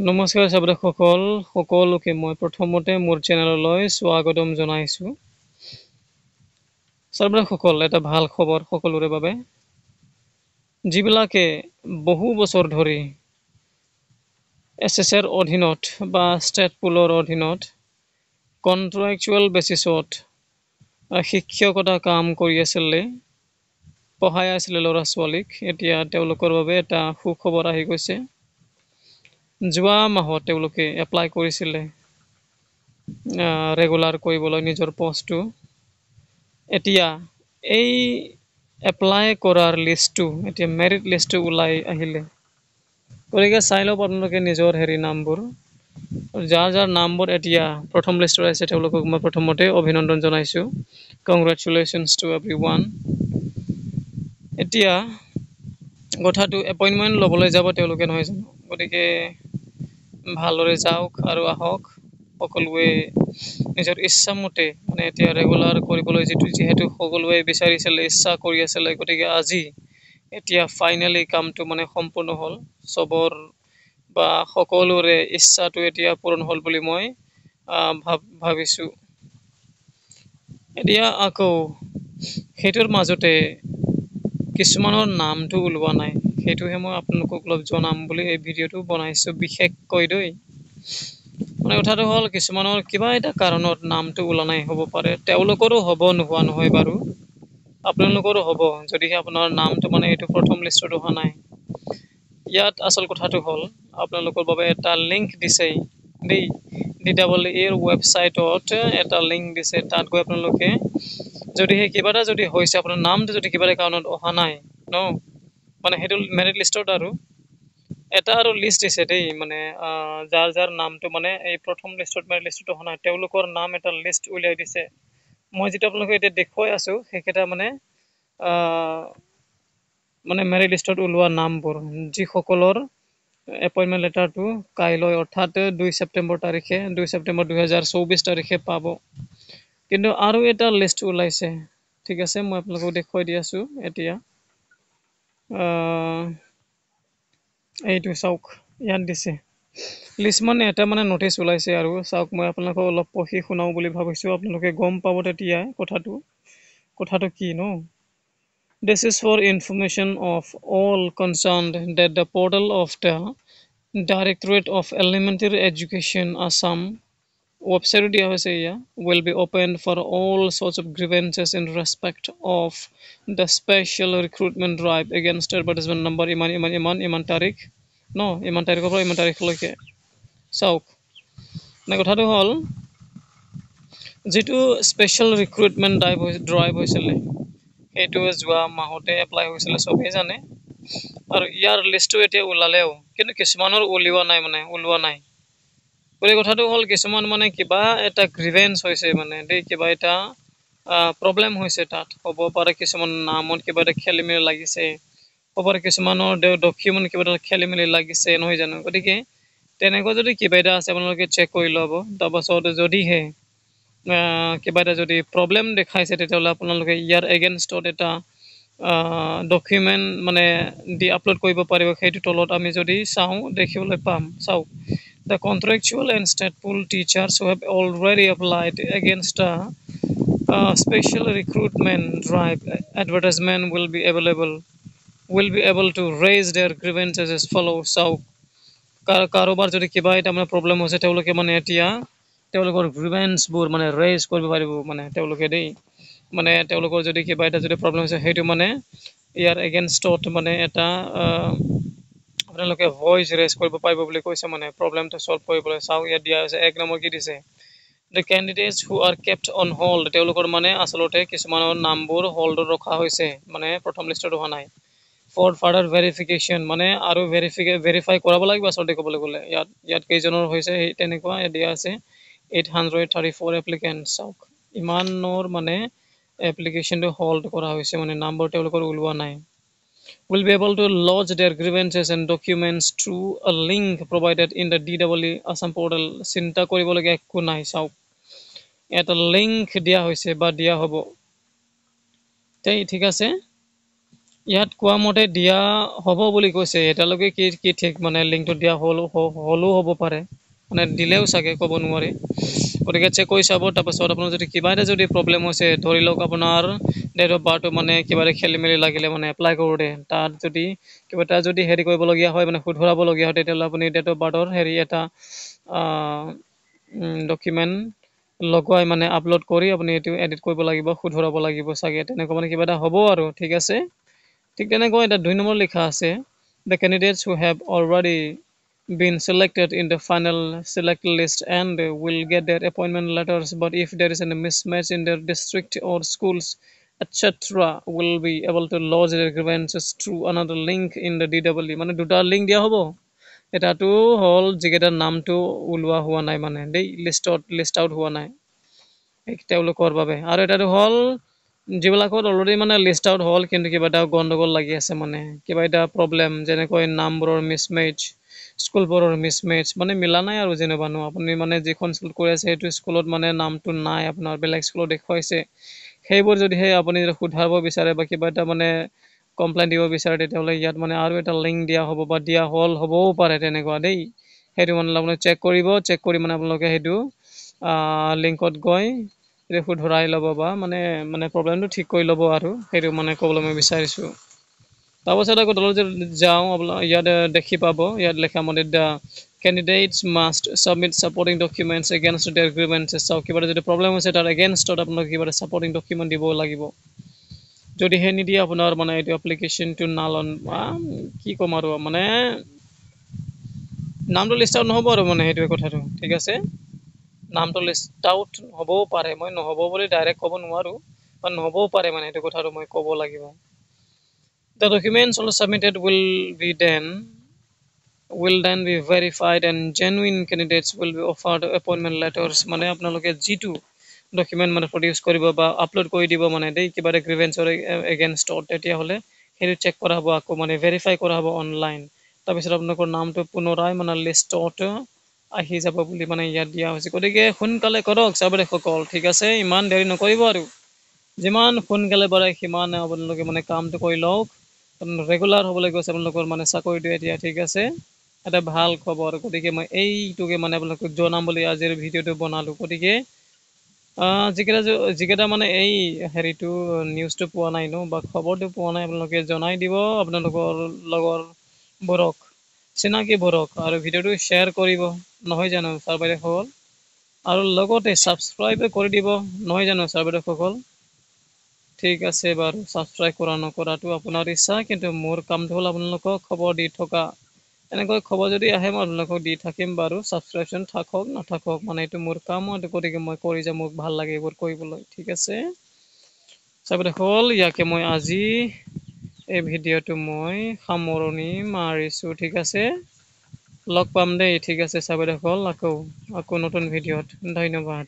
নমস্কাৰ সকলোকে মই প্ৰথমতে মোৰ চেনেললৈ স্বাগতম জনাইছো। এটা ভাল খবৰ সকলোৰে বাবে। যিবিলাকে বহু বছৰ ধৰি এছএছৰ অধীনত বা ষ্টেট পুলৰ অধীনত কন্ট্ৰাকচুৱেল বেচিছত শিক্ষকতা কাম কৰি আছিলে, পঢ়াই আছিলে ল'ৰা ছোৱালীক, এতিয়া তেওঁলোকৰ বাবে এটা সুখবৰ আহি গৈছে। যোৱা মাহত তেওঁলোকে এপ্লাই কৰিছিলে ৰেগুলাৰ কৰিবলৈ নিজৰ পষ্টটো। এতিয়া এই এপ্লাই কৰাৰ লিষ্টটো এতিয়া মেৰিট লিষ্টটো ওলাই আহিলে। গতিকে চাই লওক আপোনালোকে নিজৰ নামবোৰ। যাৰ নামবোৰ এতিয়া প্ৰথম লিষ্টত আছে তেওঁলোকক মই প্ৰথমতে অভিনন্দন জনাইছো। Congratulations to everyone. এতিয়া কথাটো এপইন্টমেন্ট ল'বলৈ যাব তেওঁলোকে নহয় জানো, গতিকে ভালদৰে যাওক আৰু আহক। সকলোৱে নিজৰ ইচ্ছামতে মানে এতিয়া ৰেগুলাৰ কৰিবলৈ যিহেতু সকলোৱে বিচাৰিছিলে, ইচ্ছা কৰি আছিলে, গতিকে আজি এতিয়া ফাইনেলি কামটো মানে সম্পূৰ্ণ হ'ল। চবৰ বা সকলোৰে ইচ্ছাটো এতিয়া পূৰণ হ'ল বুলি মই ভাবিছো। এতিয়া আকৌ সেইটোৰ মাজতে কিছুমানৰ নামটো ওলোৱা নাই, সেইটোহে মই আপোনালোকক অলপ জনাম বুলি এই ভিডিঅ'টো বনাইছো বিশেষকৈ দেই। মানে কথাটো হ'ল কিছুমানৰ কিবা এটা কাৰণত নামটো ওলোৱা নাই হ'ব পাৰে, তেওঁলোকৰো হ'ব নোহোৱা নহয় বাৰু। আপোনালোকৰো হ'ব যদিহে আপোনাৰ নামটো মানে এইটো প্ৰথম লিষ্টত অহা নাই। ইয়াত আচল কথাটো হ'ল আপোনালোকৰ বাবে এটা লিংক দিছে দেই। DEEৰ ৱেবছাইটত এটা লিংক দিছে, তাত গৈ আপোনালোকে যদিহে কিবা এটা যদি হৈছে, আপোনাৰ নামটো যদি কিবা এটা কাৰণত অহা নাই ন, মানে সেইটো মেৰিট লিষ্টত এটা লিষ্ট দিছে দেই, মানে যাৰ নামটো মানে এই প্ৰথম লিষ্টত মেৰিট লিষ্টত অহা নাই, তেওঁলোকৰ নাম এটা লিষ্ট উলিয়াই দিছে। মই যিটো আপোনালোকক এতিয়া দেখুৱাই আছো সেইকেইটা মানে মেৰিট লিষ্টত ওলোৱা নামবোৰ, যিসকলৰ এপইন্টমেন্ট লেটাৰটো কাইলৈ অৰ্থাৎ 2 ছেপ্টেম্বৰ 2024 তাৰিখে পাব। কিন্তু আৰু এটা লিষ্ট ওলাইছে, ঠিক আছে, মই আপোনালোকক দেখুৱাই দি আছো এতিয়া। এইটো চাওক, ইয়াত দিছে লিষ্ট, মানে এটা নটিচ ওলাইছে আৰু চাওক, মই আপোনালোকক অলপ পঢ়ি শুনাও বুলি ভাবিছো, আপোনালোকে গম পাব তেতিয়া কথাটো কি ন। This is for information of all concerned that the portal of the Directorate of Elementary Education Assam website দিয়া হৈছে will be opened for all sorts of grievances in respect of the special recruitment drive against advertisement number ইমান তাৰিখ ন, ইমান তাৰিখৰ পৰা ইমান তাৰিখলৈকে। চাওক মানে কথাটো হ'ল যিটো স্পেচিয়েল ৰিক্ৰুটমেণ্ট ড্ৰাইভ হৈছিলে সেইটো যোৱা মাহতে এপ্লাই হৈছিলে, চবেই জানে। আৰু ইয়াৰ লিষ্টটো এতিয়া ওলালেও কিন্তু কিছুমানৰ ওলোৱা নাই। গতিকে কথাটো হ'ল কিছুমান মানে কিবা এটা গ্ৰিভেন্স হৈছে, মানে দেই কিবা এটা প্ৰব্লেম হৈছে, তাত হ'ব পাৰে কিছুমান নামত কিবা এটা খেলি মেলি লাগিছে, হ'ব পাৰে কিছুমানৰ ডকুমেণ্ট কিবা এটা খেলি মেলি লাগিছে, নহয় জানো। গতিকে তেনেকুৱা যদি কিবা এটা আছে আপোনালোকে চেক কৰি ল'ব। তাৰপাছত যদিহে কিবা এটা যদি প্ৰব্লেম দেখাইছে তেতিয়াহ'লে আপোনালোকে ইয়াৰ এগেইনষ্টত এটা ডকুমেণ্ট মানে আপলোড কৰিব পাৰিব। সেইটো তলত আমি যদি চাওঁ দেখিবলৈ পাম। চাওক, the contractual and state pool teachers who have already applied against a special recruitment drive advertisement will be able to raise their grievances as follows. চাওক, কাৰোবাৰ যদি কিবা এটা প্ৰব্লেম হৈছে তেওঁলোকে এতিয়া তেওঁলোকৰ গ্ৰিভেন্সবোৰ ৰেইজ কৰিব পাৰিব, তেওঁলোকে দেই, তেওঁলোকৰ যদি কিবা এটা যদি প্ৰব্লেম হৈছে সেইটো ইয়াৰ এগেইনষ্টত এটা আপোনালোকে ভইচ ৰেইজ কৰিব পাৰিব বুলি কৈছে, প্ৰব্লেমটো সলভ কৰিবলৈ। চাওক, ইয়াত দিয়া হৈছে 1 নম্বৰ কি দিছে, the candidates who are kept on hold, তেওঁলোকৰ আচলতে কিছুমানৰ নামবোৰ হোল্ডত ৰখা হৈছে, প্ৰথম লিষ্টত হোৱা নাই, for further verification, আৰু ভেৰিফাই কৰাব লাগিব আচলতে ক'বলৈ গ'লে। ইয়াত কেইজনৰ হৈছে সেই তেনেকুৱা দিয়া আছে 834 এপ্লিকেণ্ট। চাওক, ইমানৰ এপ্লিকেশ্যনটো হোল্ড কৰা হৈছে, নামবোৰ তেওঁলোকৰ ওলোৱা নাই। Will be able to lodge their grievances and documents through a link provided in the DEE Assam portal. চিন্তা কৰিবলগীয়া একো নাই। চাওক, এটা লিংক দিয়া হৈছে বা দিয়া হ'ব, ঠিক আছে। ইয়াত কোৱা মতে দিয়া হ'ব বুলি কৈছে এতিয়ালৈকে কি কি ঠিক মানে লিংকটো দিয়া হ'লেও হ'ব পাৰে মানে দিলেও চাগে ক'ব নোৱাৰি গতিকে চেক কৰি চাব তাৰপাছত আপোনাৰ যদি কিবা এটা যদি প্ৰব্লেম হৈছে ধৰি লওক আপোনাৰ ডেট অফ বাৰ্থটো মানে কিবা এটা খেলি মেলি লাগিলে মানে এপ্লাই কৰোঁতে তাত যদি কিবা এটা যদি হেৰি কৰিবলগীয়া হয় মানে শুধৰাবলগীয়া হয় তেতিয়াহ'লে আপুনি ডেট অফ বাৰ্থৰ হেৰি এটা ডকুমেণ্ট লগাই মানে আপলোড কৰি আপুনি এইটো এডিট কৰিব লাগিব শুধৰাব লাগিব চাগে তেনেকুৱা মানে কিবা এটা হ'ব আৰু ঠিক আছে ঠিক তেনেকৈ এটা 2 নম্বৰ লিখা আছে the candidates who have already been selected in the final select list and will get their appointment letters but if there is a mismatch in their district or schools etc will be able to lodge their grievances through another link in the DW মানে দুটা link দিয়া হ'ব এটাটো হ'ল যিকেইটাৰ নামটো ওলোৱা হোৱা নাই মানে দেই লিষ্ট আউট হোৱা নাই তেওঁলোকৰ বাবে আৰু এটাটো হ'ল যিবিলাকত অলৰেডি মানে লিষ্ট আউট হ'ল কিন্তু কিবা এটা গণ্ডগোল লাগি আছে মানে কিবা এটা প্ৰব্লেম যেনেকৈ নামবোৰৰ মিছমেচ স্কুলবোৰৰ মিছমেচ মানে মিলা নাই আৰু যেনেবানো আপুনি মানে যিখন স্কুল কৰি আছে সেইটো স্কুলত মানে নামটো নাই আপোনাৰ বেলেগ স্কুলত দেখুৱাইছে সেইবোৰ যদিহে আপুনি যদি শুধাব বিচাৰে বা কিবা এটা মানে কমপ্লেইন দিব বিচাৰে তেতিয়াহ'লে ইয়াত মানে আৰু এটা লিংক দিয়া হ'ব বা দিয়া হ'বও পাৰে তেনেকুৱা দেই সেইটো মানে আপুনি চেক কৰিব চেক কৰি মানে আপোনালোকে সেইটো লিংকত গৈ এইটো শুধৰাই ল'ব বা মানে মানে প্ৰব্লেমটো ঠিক কৰি ল'ব আৰু সেইটো মানে ক'বলৈ মই বিচাৰিছোঁ তাৰপাছত আকৌ তলত যদি যাওঁ আপোনাৰ ইয়াত দেখি পাব ইয়াত লেখা মতে the candidates must submit supporting documents against their grievances চাওক কিবা যদি প্ৰব্লেম হৈছে তাৰ এগেইনষ্টত আপোনালোকে কিবা এটা ছাপৰ্টিং ডকুমেণ্ট দিব লাগিব যদিহে নিদিয়ে আপোনাৰ মানে এইটো এপ্লিকেশ্যনটো নালন কি ক'ম আৰু মানে নামটো লিষ্ট আউট নহ'ব আৰু মানে সেইটোৱে কথাটো ঠিক আছে নামটো লিষ্ট আউট হ'বও পাৰে মই নহ'ব বুলি ডাইৰেক্ট ক'ব নোৱাৰোঁ বা নহ'বও পাৰে মানে সেইটো কথাটো মই ক'ব লাগিব the documents also submitted will then be verified and genuine candidates will be offered appointment letters মানে আপোনালোকে যিটো ডকুমেণ্ট মানে প্ৰডিউচ কৰিব বা আপলোড কৰি দিব মানে দেই কিবা এটা গ্ৰিভেঞ্চৰ এগেইনষ্টত তেতিয়াহ'লে সেইটো চেক কৰা হ'ব আকৌ মানে ভেৰিফাই কৰা হ'ব অনলাইন তাৰপিছত আপোনালোকৰ নামটো পুনৰাই মানে লিষ্টত আহি যাব বুলি মানে ইয়াত দিয়া হৈছে গতিকে সোনকালে কৰক চাবদেশসকল ঠিক আছে ইমান দেৰি নকৰিব আৰু যিমান সোনকালে পাৰে সিমান আপোনালোকে মানে কামটো কৰি লওক ৰেগুলাৰ হ'বলৈ গৈছে আপোনালোকৰ মানে চাকৰিটো এতিয়া ঠিক আছে এটা ভাল খবৰ গতিকে মই এইটোকে মানে আপোনালোকক জনাম বুলি আজিৰ ভিডিঅ'টো বনালোঁ গতিকে যিকেইটা মানে এই হেৰিটো নিউজটো পোৱা নাই ন বা খবৰটো পোৱা নাই আপোনালোকে জনাই দিব আপোনালোকৰ লগৰবোৰক চিনাকিবোৰক আৰু ভিডিঅ'টো শ্বেয়াৰ কৰিব নহয় জানো ছাৰ বাইদেউসকল আৰু লগতে ছাবস্ক্ৰাইব কৰি দিব নহয় জানো ছাৰ বাইদেউসকল ঠিক আছে বাৰু ছাবস্ক্ৰাইব কৰা নকৰাটো আপোনাৰ ইচ্ছা কিন্তু মোৰ কামটো হ'ল আপোনালোকক খবৰ দি থকা এনেকৈ খবৰ যদি আহে মই আপোনালোকক দি থাকিম বাৰু ছাবস্ক্ৰিপশ্যন থাকক নাথাকক মানে এইটো মোৰ কাম এইটো গতিকে মই কৰি যাম মোক ভাল লাগে এইবোৰ কৰিবলৈ ঠিক আছে ছাৰ বাইদেউসকল ইয়াকে মই আজি এই ভিডিঅ'টো মই সামৰণি মাৰিছোঁ ঠিক আছে লগ পাম দেই ঠিক আছে ছাৰ বাইদেউসকল আকৌ নতুন ভিডিঅ'ত ধন্যবাদ